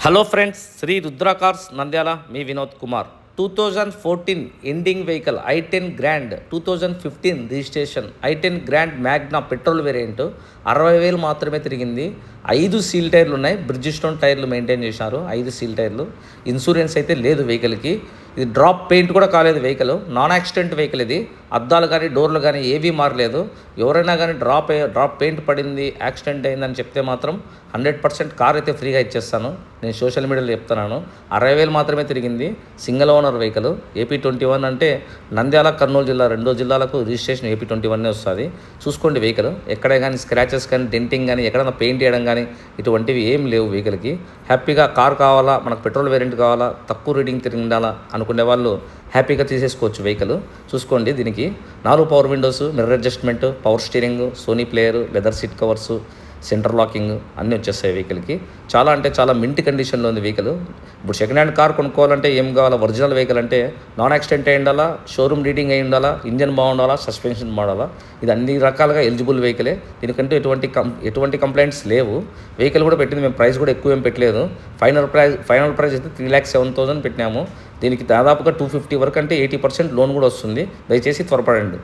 Hello friends, Sri Rudra cars Nandyal, మీ Vinod Kumar. 2014 ending vehicle i10 grand, 2015 registration i10 grand magna petrol variant 60,000 మాత్రమే తిరిగింది. 5 seal టైర్లు ఉన్నాయి, బ్రిడ్జ్ స్టోన్ టైర్లు మెయింటైన్ చేశారు. 5 సీల్ టైర్లు. ఇన్సూరెన్స్ అయితే లేదు వెహికల్కి. ఇది డ్రాప్ పెయింట్ కూడా కాలేదు వెహికల్, నాన్ యాక్సిడెంట్ వెహికల్ ఇది. అద్దాలు కానీ డోర్లు కానీ ఏవీ మారలేదు. ఎవరైనా కానీ డ్రాప్ పెయింట్ పడింది, యాక్సిడెంట్ అయిందని చెప్తే మాత్రం 100% కార్ అయితే ఫ్రీగా ఇచ్చేస్తాను. నేను సోషల్ మీడియాలో చెప్తున్నాను. 60,000 మాత్రమే తిరిగింది. Single owner vehicle. AP21 అంటే నంద్యాల, కర్నూలు జిల్లా 2 జిల్లాలకు రిజిస్ట్రేషన్ AP21 వస్తుంది. చూసుకోండి వెహికల్. ఎక్కడే కానీ స్క్రాచెస్ కానీ డెంటింగ్ కానీ ఎక్కడైనా పెయింట్ చేయడం కానీ ఇటువంటివి ఏం లేవు వెహికల్కి. హ్యాపీగా కార్ కావాలా, మనకు పెట్రోల్ వేరియంట్ కావాలా, తక్కువ రీడింగ్ తిరిగిండాలా అనుకునే వాళ్ళు హ్యాపీగా తీసేసుకోవచ్చు వెహికల్. చూసుకోండి, దీనికి 4 power windows, mirror adjustment, power steering, Sony player, leather seat covers, centre locking అన్నీ వచ్చేస్తాయి వెహికల్కి. చాలా అంటే చాలా మింట్ కండిషన్లో ఉంది వెహికల్. ఇప్పుడు సెకండ్ హ్యాండ్ కార్ కొనుక్కోవాలంటే ఏం కావాలా? ఒరిజినల్ వెహికల్ అంటే నాన్ యాక్సిడెంట్ అయి ఉండాలా, షోరూమ్ రీడింగ్ అయి ఉండాలా, ఇంజన్ బాగుండాలా, సస్పెన్షన్ బాగుండాలా. ఇది అన్ని రకాలుగా ఎలిజిబుల్ వెహికలే. దీనికంటే ఎటువంటి కంప్లైంట్స్ లేవు. వెహికల్ కూడా పెట్టింది మేము ప్రైస్ కూడా ఎక్కువ ఏం పెట్టలేదు. ఫైనల్ ప్రైస్ అయితే 3,07,000 పెట్టినాము. దీనికి దాదాపుగా 250 వరకు అంటే 80% లోన్ కూడా వస్తుంది. దయచేసి త్వరపడండి.